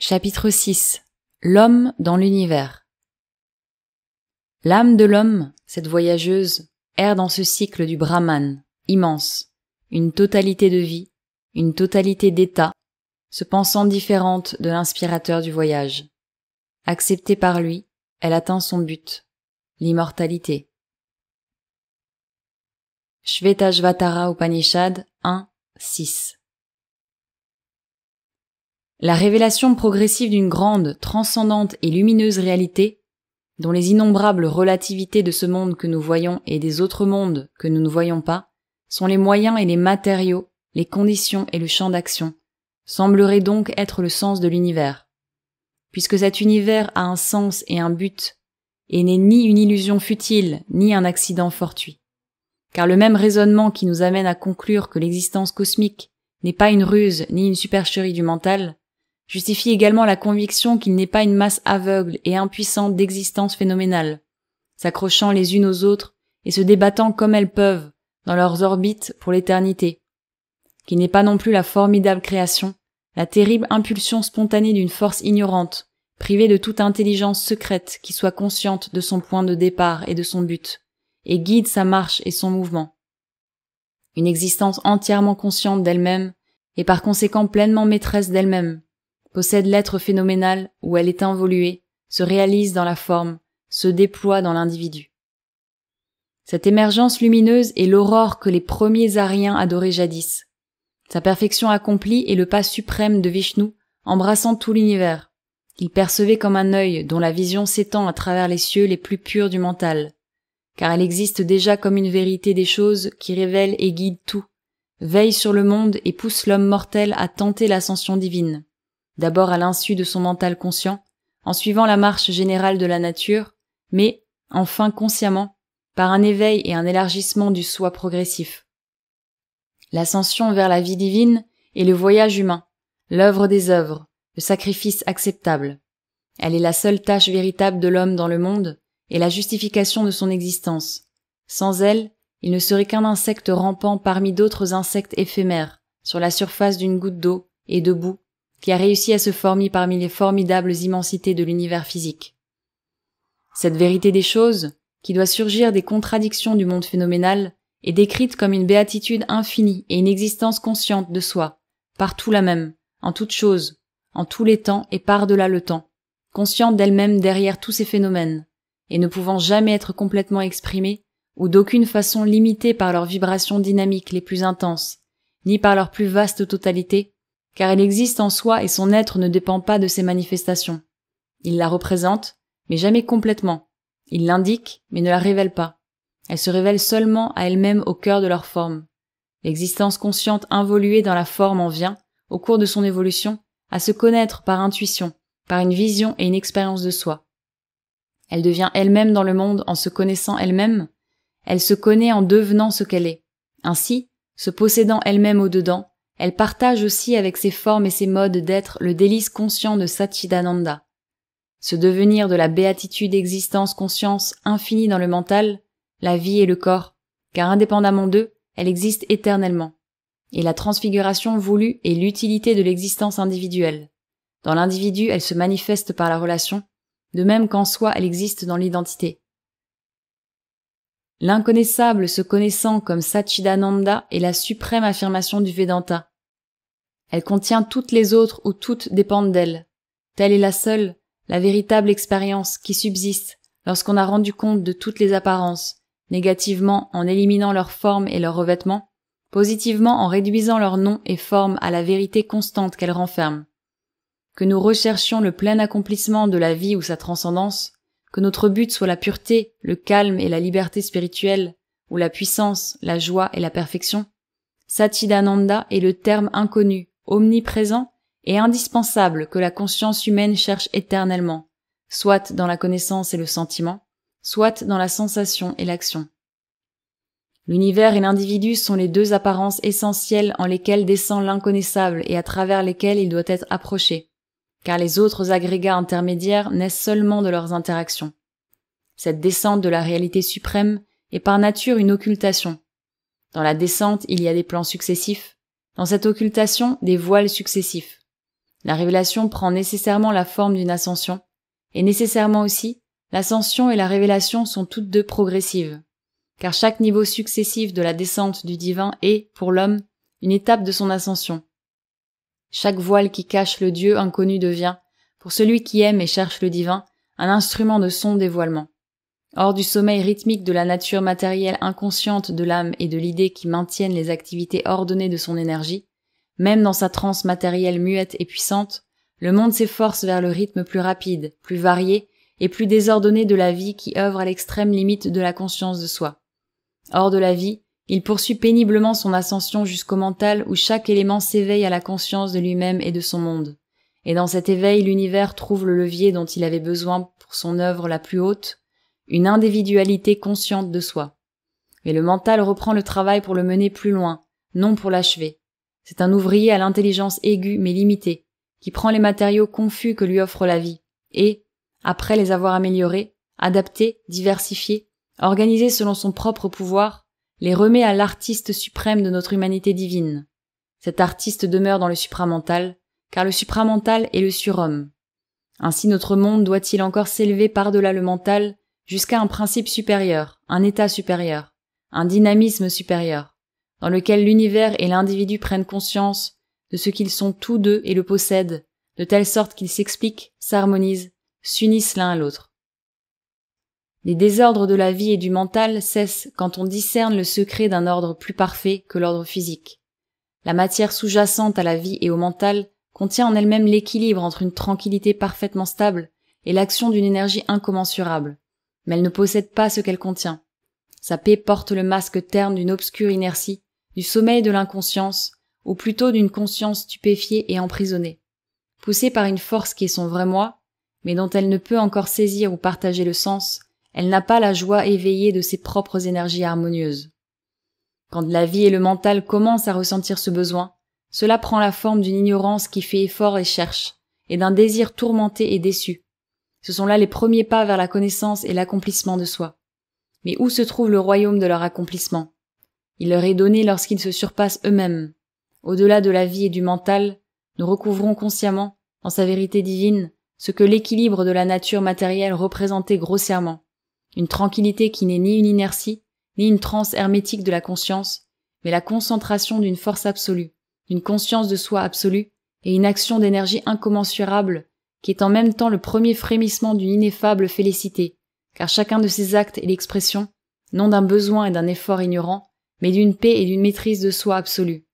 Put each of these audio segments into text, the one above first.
Chapitre 6. L'homme dans l'univers. L'âme de l'homme, cette voyageuse, erre dans ce cycle du Brahman, immense, une totalité de vie, une totalité d'état, se pensant différente de l'inspirateur du voyage. Acceptée par lui, elle atteint son but, l'immortalité. Shvetashvatara Upanishad 1, 6. La révélation progressive d'une grande, transcendante et lumineuse réalité, dont les innombrables relativités de ce monde que nous voyons et des autres mondes que nous ne voyons pas, sont les moyens et les matériaux, les conditions et le champ d'action, semblerait donc être le sens de l'univers. Puisque cet univers a un sens et un but, et n'est ni une illusion futile, ni un accident fortuit. Car le même raisonnement qui nous amène à conclure que l'existence cosmique n'est pas une ruse ni une supercherie du mental, justifie également la conviction qu'il n'est pas une masse aveugle et impuissante d'existence phénoménale, s'accrochant les unes aux autres et se débattant comme elles peuvent dans leurs orbites pour l'éternité, qu'il n'est pas non plus la formidable création, la terrible impulsion spontanée d'une force ignorante, privée de toute intelligence secrète qui soit consciente de son point de départ et de son but, et guide sa marche et son mouvement. Une existence entièrement consciente d'elle-même, et par conséquent pleinement maîtresse d'elle-même, possède l'être phénoménal où elle est involuée, se réalise dans la forme, se déploie dans l'individu. Cette émergence lumineuse est l'aurore que les premiers Aryens adoraient jadis. Sa perfection accomplie est le pas suprême de Vishnu, embrassant tout l'univers, qu'il percevait comme un œil dont la vision s'étend à travers les cieux les plus purs du mental, car elle existe déjà comme une vérité des choses qui révèle et guide tout, veille sur le monde et pousse l'homme mortel à tenter l'ascension divine. D'abord à l'insu de son mental conscient, en suivant la marche générale de la nature, mais, enfin consciemment, par un éveil et un élargissement du soi progressif. L'ascension vers la vie divine est le voyage humain, l'œuvre des œuvres, le sacrifice acceptable. Elle est la seule tâche véritable de l'homme dans le monde et la justification de son existence. Sans elle, il ne serait qu'un insecte rampant parmi d'autres insectes éphémères, sur la surface d'une goutte d'eau et de boue, qui a réussi à se former parmi les formidables immensités de l'univers physique. Cette vérité des choses, qui doit surgir des contradictions du monde phénoménal, est décrite comme une béatitude infinie et une existence consciente de soi, partout la même, en toutes choses, en tous les temps et par-delà le temps, consciente d'elle-même derrière tous ces phénomènes, et ne pouvant jamais être complètement exprimée, ou d'aucune façon limitée par leurs vibrations dynamiques les plus intenses, ni par leur plus vaste totalité, car elle existe en soi et son être ne dépend pas de ses manifestations. Il la représente, mais jamais complètement. Il l'indique, mais ne la révèle pas. Elle se révèle seulement à elle-même au cœur de leur forme. L'existence consciente involuée dans la forme en vient, au cours de son évolution, à se connaître par intuition, par une vision et une expérience de soi. Elle devient elle-même dans le monde en se connaissant elle-même. Elle se connaît en devenant ce qu'elle est. Ainsi, se possédant elle-même au-dedans, elle partage aussi avec ses formes et ses modes d'être le délice conscient de Satchidananda. Ce devenir de la béatitude existence-conscience infinie dans le mental, la vie et le corps, car indépendamment d'eux, elle existe éternellement. Et la transfiguration voulue est l'utilité de l'existence individuelle. Dans l'individu, elle se manifeste par la relation, de même qu'en soi elle existe dans l'identité. L'inconnaissable se connaissant comme Satchidananda est la suprême affirmation du Vedanta. Elle contient toutes les autres ou toutes dépendent d'elle. Telle est la seule, la véritable expérience qui subsiste lorsqu'on a rendu compte de toutes les apparences, négativement en éliminant leur forme et leur revêtement, positivement en réduisant leur nom et forme à la vérité constante qu'elles renferment. Que nous recherchions le plein accomplissement de la vie ou sa transcendance, que notre but soit la pureté, le calme et la liberté spirituelle, ou la puissance, la joie et la perfection, Satchidananda est le terme inconnu, omniprésent et indispensable que la conscience humaine cherche éternellement, soit dans la connaissance et le sentiment, soit dans la sensation et l'action. L'univers et l'individu sont les deux apparences essentielles en lesquelles descend l'inconnaissable et à travers lesquelles il doit être approché, car les autres agrégats intermédiaires naissent seulement de leurs interactions. Cette descente de la réalité suprême est par nature une occultation. Dans la descente, il y a des plans successifs, dans cette occultation, des voiles successifs. La révélation prend nécessairement la forme d'une ascension, et nécessairement aussi, l'ascension et la révélation sont toutes deux progressives, car chaque niveau successif de la descente du divin est, pour l'homme, une étape de son ascension. Chaque voile qui cache le Dieu inconnu devient, pour celui qui aime et cherche le divin, un instrument de son dévoilement. Hors du sommeil rythmique de la nature matérielle inconsciente de l'âme et de l'idée qui maintiennent les activités ordonnées de son énergie, même dans sa transe matérielle muette et puissante, le monde s'efforce vers le rythme plus rapide, plus varié et plus désordonné de la vie qui œuvre à l'extrême limite de la conscience de soi. Hors de la vie, il poursuit péniblement son ascension jusqu'au mental où chaque élément s'éveille à la conscience de lui-même et de son monde. Et dans cet éveil, l'univers trouve le levier dont il avait besoin pour son œuvre la plus haute, une individualité consciente de soi. Mais le mental reprend le travail pour le mener plus loin, non pour l'achever. C'est un ouvrier à l'intelligence aiguë mais limitée, qui prend les matériaux confus que lui offre la vie, et, après les avoir améliorés, adaptés, diversifiés, organisés selon son propre pouvoir, les remet à l'artiste suprême de notre humanité divine. Cet artiste demeure dans le supramental, car le supramental est le surhomme. Ainsi notre monde doit-il encore s'élever par-delà le mental jusqu'à un principe supérieur, un état supérieur, un dynamisme supérieur, dans lequel l'univers et l'individu prennent conscience de ce qu'ils sont tous deux et le possèdent, de telle sorte qu'ils s'expliquent, s'harmonisent, s'unissent l'un à l'autre. Les désordres de la vie et du mental cessent quand on discerne le secret d'un ordre plus parfait que l'ordre physique. La matière sous-jacente à la vie et au mental contient en elle-même l'équilibre entre une tranquillité parfaitement stable et l'action d'une énergie incommensurable, mais elle ne possède pas ce qu'elle contient. Sa paix porte le masque terne d'une obscure inertie, du sommeil de l'inconscience, ou plutôt d'une conscience stupéfiée et emprisonnée. Poussée par une force qui est son vrai moi, mais dont elle ne peut encore saisir ou partager le sens, elle n'a pas la joie éveillée de ses propres énergies harmonieuses. Quand la vie et le mental commencent à ressentir ce besoin, cela prend la forme d'une ignorance qui fait effort et cherche, et d'un désir tourmenté et déçu. Ce sont là les premiers pas vers la connaissance et l'accomplissement de soi. Mais où se trouve le royaume de leur accomplissement? Il leur est donné lorsqu'ils se surpassent eux-mêmes. Au-delà de la vie et du mental, nous recouvrons consciemment, dans sa vérité divine, ce que l'équilibre de la nature matérielle représentait grossièrement. Une tranquillité qui n'est ni une inertie, ni une transe hermétique de la conscience, mais la concentration d'une force absolue, d'une conscience de soi absolue et une action d'énergie incommensurable qui est en même temps le premier frémissement d'une ineffable félicité, car chacun de ces actes est l'expression, non d'un besoin et d'un effort ignorant, mais d'une paix et d'une maîtrise de soi absolue.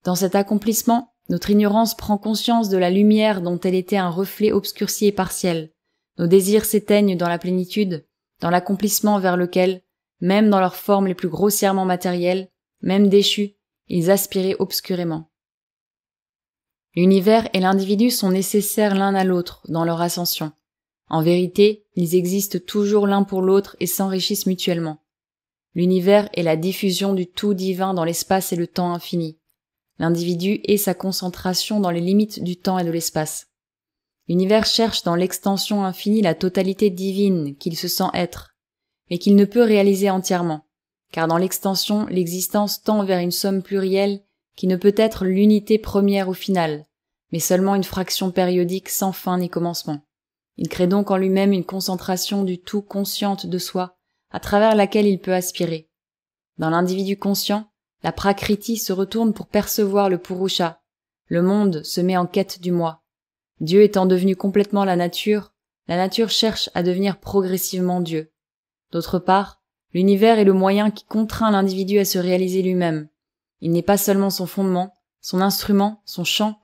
Dans cet accomplissement, notre ignorance prend conscience de la lumière dont elle était un reflet obscurci et partiel. Nos désirs s'éteignent dans la plénitude, dans l'accomplissement vers lequel, même dans leurs formes les plus grossièrement matérielles, même déchus, ils aspiraient obscurément. L'univers et l'individu sont nécessaires l'un à l'autre dans leur ascension. En vérité, ils existent toujours l'un pour l'autre et s'enrichissent mutuellement. L'univers est la diffusion du tout divin dans l'espace et le temps infini. L'individu est sa concentration dans les limites du temps et de l'espace. L'univers cherche dans l'extension infinie la totalité divine qu'il se sent être, mais qu'il ne peut réaliser entièrement, car dans l'extension, l'existence tend vers une somme plurielle qui ne peut être l'unité première ou finale, mais seulement une fraction périodique sans fin ni commencement. Il crée donc en lui-même une concentration du tout consciente de soi, à travers laquelle il peut aspirer. Dans l'individu conscient, la prakriti se retourne pour percevoir le purusha. Le monde se met en quête du moi. Dieu étant devenu complètement la nature cherche à devenir progressivement Dieu. D'autre part, l'univers est le moyen qui contraint l'individu à se réaliser lui-même. Il n'est pas seulement son fondement, son instrument, son champ,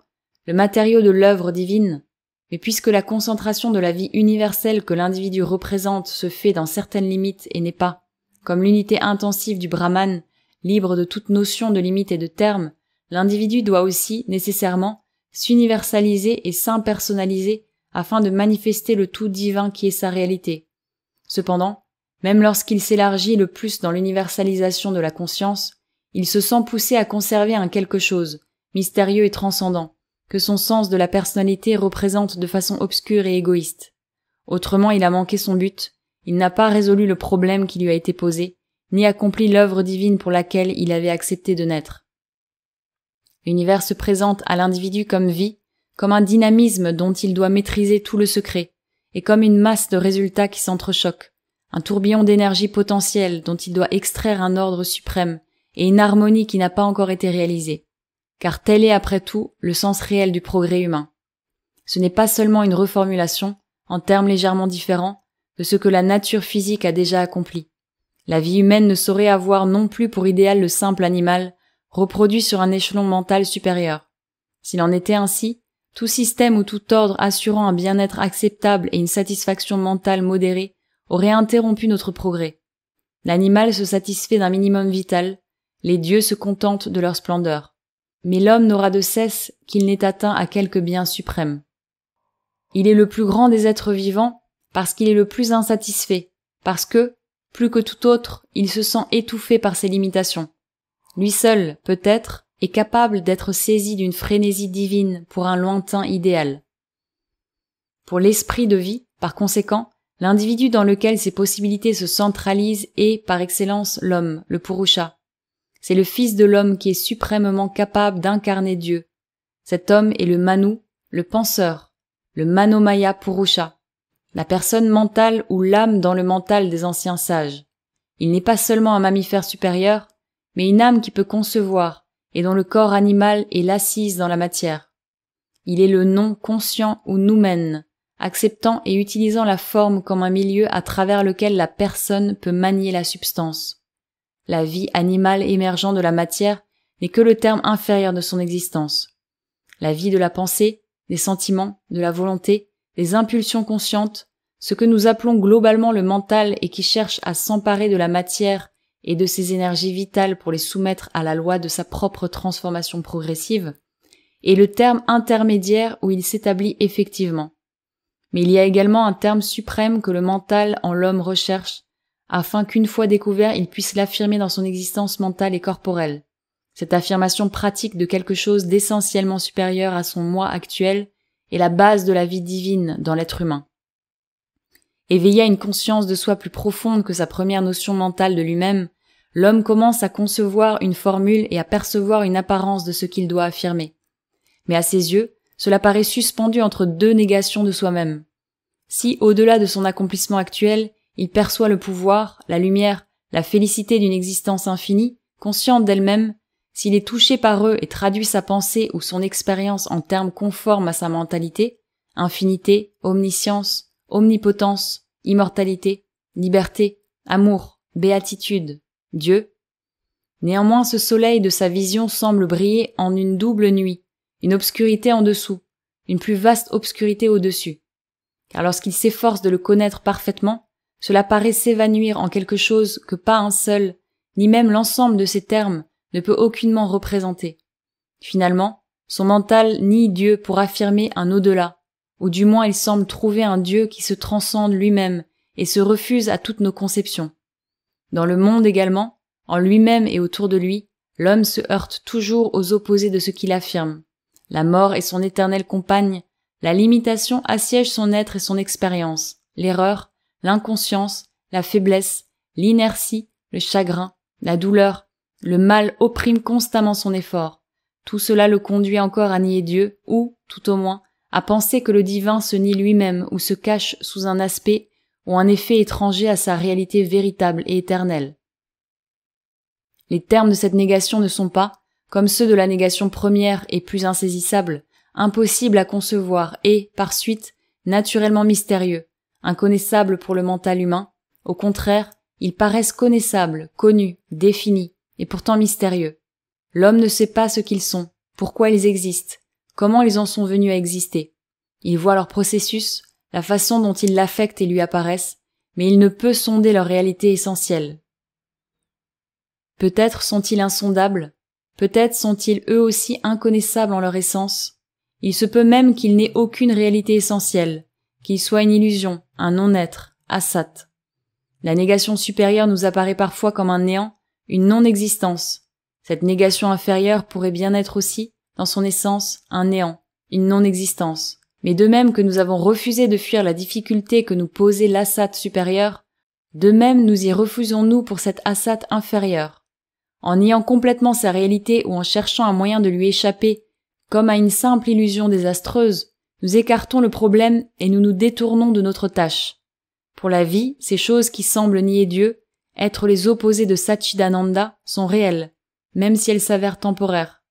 le matériau de l'œuvre divine, mais puisque la concentration de la vie universelle que l'individu représente se fait dans certaines limites et n'est pas, comme l'unité intensive du Brahman, libre de toute notion de limite et de terme, l'individu doit aussi, nécessairement, s'universaliser et s'impersonnaliser afin de manifester le tout divin qui est sa réalité. Cependant, même lorsqu'il s'élargit le plus dans l'universalisation de la conscience, il se sent poussé à conserver un quelque chose, mystérieux et transcendant, que son sens de la personnalité représente de façon obscure et égoïste. Autrement, il a manqué son but, il n'a pas résolu le problème qui lui a été posé, ni accompli l'œuvre divine pour laquelle il avait accepté de naître. L'univers se présente à l'individu comme vie, comme un dynamisme dont il doit maîtriser tout le secret, et comme une masse de résultats qui s'entrechoquent, un tourbillon d'énergie potentielle dont il doit extraire un ordre suprême et une harmonie qui n'a pas encore été réalisée. Car tel est après tout le sens réel du progrès humain. Ce n'est pas seulement une reformulation, en termes légèrement différents, de ce que la nature physique a déjà accompli. La vie humaine ne saurait avoir non plus pour idéal le simple animal, reproduit sur un échelon mental supérieur. S'il en était ainsi, tout système ou tout ordre assurant un bien-être acceptable et une satisfaction mentale modérée aurait interrompu notre progrès. L'animal se satisfait d'un minimum vital, les dieux se contentent de leur splendeur. Mais l'homme n'aura de cesse qu'il n'ait atteint à quelque bien suprême. Il est le plus grand des êtres vivants parce qu'il est le plus insatisfait, parce que, plus que tout autre, il se sent étouffé par ses limitations. Lui seul, peut-être, est capable d'être saisi d'une frénésie divine pour un lointain idéal. Pour l'esprit de vie, par conséquent, l'individu dans lequel ces possibilités se centralisent est, par excellence, l'homme, le Purusha. C'est le fils de l'homme qui est suprêmement capable d'incarner Dieu. Cet homme est le Manu, le penseur, le Manomaya Purusha, la personne mentale ou l'âme dans le mental des anciens sages. Il n'est pas seulement un mammifère supérieur, mais une âme qui peut concevoir et dont le corps animal est l'assise dans la matière. Il est le non conscient ou noumen, acceptant et utilisant la forme comme un milieu à travers lequel la personne peut manier la substance. La vie animale émergeant de la matière n'est que le terme inférieur de son existence. La vie de la pensée, des sentiments, de la volonté, des impulsions conscientes, ce que nous appelons globalement le mental et qui cherche à s'emparer de la matière et de ses énergies vitales pour les soumettre à la loi de sa propre transformation progressive, est le terme intermédiaire où il s'établit effectivement. Mais il y a également un terme suprême que le mental en l'homme recherche, afin qu'une fois découvert, il puisse l'affirmer dans son existence mentale et corporelle. Cette affirmation pratique de quelque chose d'essentiellement supérieur à son moi actuel est la base de la vie divine dans l'être humain. Éveillé à une conscience de soi plus profonde que sa première notion mentale de lui-même, l'homme commence à concevoir une formule et à percevoir une apparence de ce qu'il doit affirmer. Mais à ses yeux, cela paraît suspendu entre deux négations de soi-même. Si, au-delà de son accomplissement actuel, il perçoit le pouvoir, la lumière, la félicité d'une existence infinie, consciente d'elle-même, s'il est touché par eux et traduit sa pensée ou son expérience en termes conformes à sa mentalité, infinité, omniscience, omnipotence, immortalité, liberté, amour, béatitude, Dieu. Néanmoins, ce soleil de sa vision semble briller en une double nuit, une obscurité en dessous, une plus vaste obscurité au-dessus. Car lorsqu'il s'efforce de le connaître parfaitement, cela paraît s'évanouir en quelque chose que pas un seul, ni même l'ensemble de ces termes, ne peut aucunement représenter. Finalement, son mental nie Dieu pour affirmer un au-delà, ou du moins il semble trouver un Dieu qui se transcende lui-même et se refuse à toutes nos conceptions. Dans le monde également, en lui-même et autour de lui, l'homme se heurte toujours aux opposés de ce qu'il affirme. La mort est son éternelle compagne, la limitation assiège son être et son expérience, l'erreur, l'inconscience, la faiblesse, l'inertie, le chagrin, la douleur, le mal opprime constamment son effort. Tout cela le conduit encore à nier Dieu ou, tout au moins, à penser que le divin se nie lui-même ou se cache sous un aspect ou un effet étranger à sa réalité véritable et éternelle. Les termes de cette négation ne sont pas, comme ceux de la négation première et plus insaisissables, impossibles à concevoir et, par suite, naturellement mystérieux, inconnaissables pour le mental humain. Au contraire, ils paraissent connaissables, connus, définis, et pourtant mystérieux. L'homme ne sait pas ce qu'ils sont, pourquoi ils existent, comment ils en sont venus à exister. Il voit leur processus, la façon dont ils l'affectent et lui apparaissent, mais il ne peut sonder leur réalité essentielle. Peut-être sont-ils insondables, peut-être sont-ils eux aussi inconnaissables en leur essence. Il se peut même qu'ils n'aient aucune réalité essentielle, qu'ils soient une illusion, un non-être, asat. La négation supérieure nous apparaît parfois comme un néant, une non-existence. Cette négation inférieure pourrait bien être aussi, dans son essence, un néant, une non-existence. Mais de même que nous avons refusé de fuir la difficulté que nous posait l'asat supérieur, de même nous y refusons-nous pour cette asat inférieure. En niant complètement sa réalité ou en cherchant un moyen de lui échapper, comme à une simple illusion désastreuse, nous écartons le problème et nous nous détournons de notre tâche. Pour la vie, ces choses qui semblent nier Dieu, être les opposés de Satchidananda, sont réelles, même si elles s'avèrent temporaires.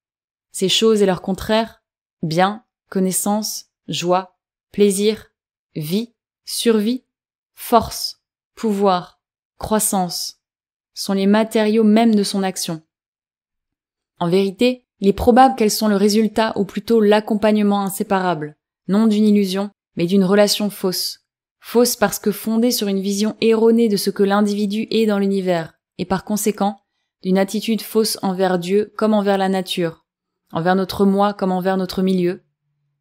Ces choses et leurs contraires, bien, connaissance, joie, plaisir, vie, survie, force, pouvoir, croissance, sont les matériaux mêmes de son action. En vérité, il est probable qu'elles sont le résultat ou plutôt l'accompagnement inséparable, non d'une illusion, mais d'une relation fausse. Fausse parce que fondée sur une vision erronée de ce que l'individu est dans l'univers, et par conséquent, d'une attitude fausse envers Dieu comme envers la nature, envers notre moi comme envers notre milieu,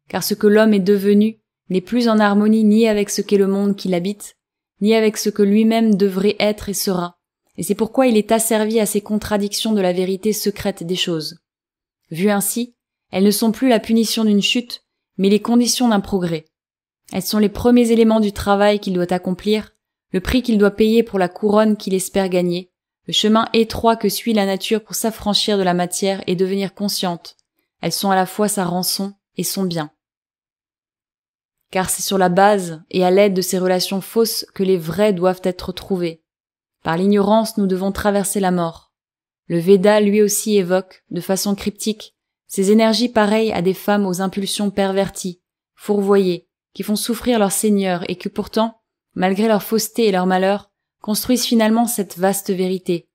car ce que l'homme est devenu n'est plus en harmonie ni avec ce qu'est le monde qui l'habite, ni avec ce que lui-même devrait être et sera, et c'est pourquoi il est asservi à ces contradictions de la vérité secrète des choses. Vues ainsi, elles ne sont plus la punition d'une chute, mais les conditions d'un progrès. Elles sont les premiers éléments du travail qu'il doit accomplir, le prix qu'il doit payer pour la couronne qu'il espère gagner, le chemin étroit que suit la nature pour s'affranchir de la matière et devenir consciente. Elles sont à la fois sa rançon et son bien. Car c'est sur la base et à l'aide de ces relations fausses que les vrais doivent être trouvés. Par l'ignorance, nous devons traverser la mort. Le Veda lui aussi évoque, de façon cryptique, ces énergies pareilles à des femmes aux impulsions perverties, fourvoyées, qui font souffrir leur seigneur et que pourtant, malgré leur fausseté et leur malheur, construisent finalement cette vaste vérité,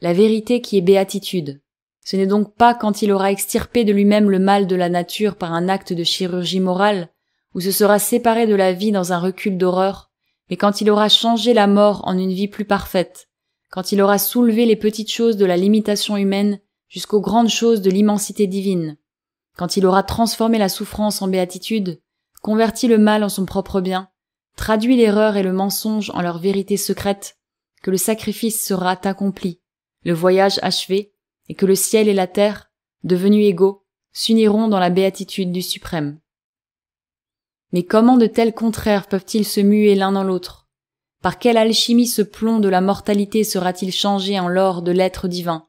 la vérité qui est béatitude. Ce n'est donc pas quand il aura extirpé de lui-même le mal de la nature par un acte de chirurgie morale, ou se sera séparé de la vie dans un recul d'horreur, mais quand il aura changé la mort en une vie plus parfaite, quand il aura soulevé les petites choses de la limitation humaine jusqu'aux grandes choses de l'immensité divine, quand il aura transformé la souffrance en béatitude, converti le mal en son propre bien, traduit l'erreur et le mensonge en leur vérité secrète, que le sacrifice sera accompli, le voyage achevé, et que le ciel et la terre, devenus égaux, s'uniront dans la béatitude du suprême. Mais comment de tels contraires peuvent-ils se muer l'un dans l'autre? Par quelle alchimie ce plomb de la mortalité sera-t-il changé en l'or de l'être divin?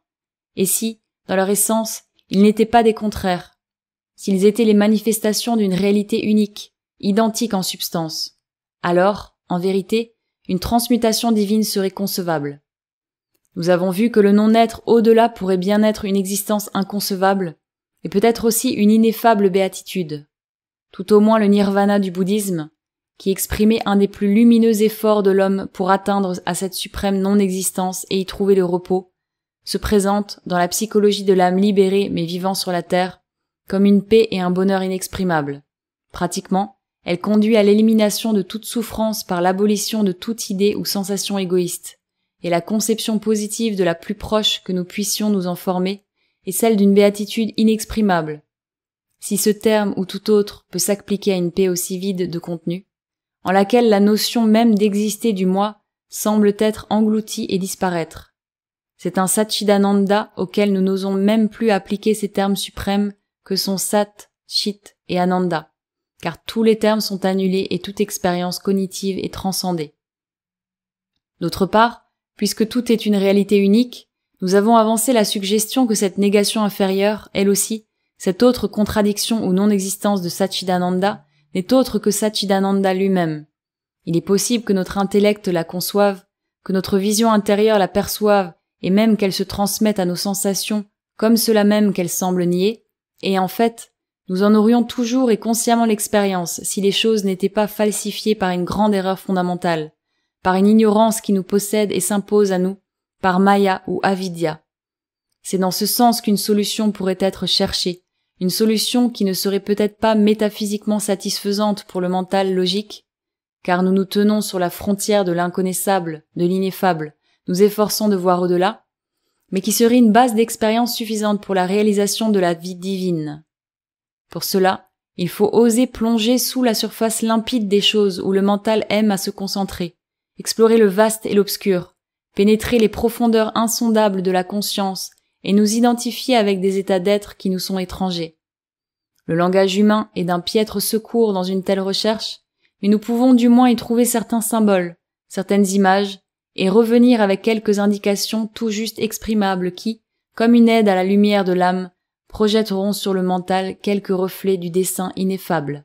Et si, dans leur essence, ils n'étaient pas des contraires, s'ils étaient les manifestations d'une réalité unique, identique en substance, alors, en vérité, une transmutation divine serait concevable. Nous avons vu que le non-être au-delà pourrait bien être une existence inconcevable, et peut-être aussi une ineffable béatitude. Tout au moins le nirvana du bouddhisme, qui exprimait un des plus lumineux efforts de l'homme pour atteindre à cette suprême non-existence et y trouver le repos, se présente, dans la psychologie de l'âme libérée mais vivant sur la terre, comme une paix et un bonheur inexprimables. Pratiquement, elle conduit à l'élimination de toute souffrance par l'abolition de toute idée ou sensation égoïste, et la conception positive de la plus proche que nous puissions nous en former est celle d'une béatitude inexprimable. Si ce terme ou tout autre peut s'appliquer à une paix aussi vide de contenu, en laquelle la notion même d'exister du moi semble être engloutie et disparaître. C'est un Satchidananda auquel nous n'osons même plus appliquer ces termes suprêmes que sont Sat, Chit et Ananda, car tous les termes sont annulés et toute expérience cognitive est transcendée. D'autre part, puisque tout est une réalité unique, nous avons avancé la suggestion que cette négation inférieure, elle aussi, cette autre contradiction ou non-existence de Satchidananda, n'est autre que Satchidananda lui-même. Il est possible que notre intellect la conçoive, que notre vision intérieure la perçoive et même qu'elle se transmette à nos sensations comme cela même qu'elle semble nier, et en fait, nous en aurions toujours et consciemment l'expérience si les choses n'étaient pas falsifiées par une grande erreur fondamentale, par une ignorance qui nous possède et s'impose à nous, par Maya ou Avidya. C'est dans ce sens qu'une solution pourrait être cherchée, une solution qui ne serait peut-être pas métaphysiquement satisfaisante pour le mental logique, car nous nous tenons sur la frontière de l'inconnaissable, de l'ineffable, nous efforçons de voir au-delà, mais qui serait une base d'expérience suffisante pour la réalisation de la vie divine. Pour cela, il faut oser plonger sous la surface limpide des choses où le mental aime à se concentrer, explorer le vaste et l'obscur, pénétrer les profondeurs insondables de la conscience et nous identifier avec des états d'être qui nous sont étrangers. Le langage humain est d'un piètre secours dans une telle recherche, mais nous pouvons du moins y trouver certains symboles, certaines images, et revenir avec quelques indications tout juste exprimables qui, comme une aide à la lumière de l'âme, projetteront sur le mental quelques reflets du dessein ineffable,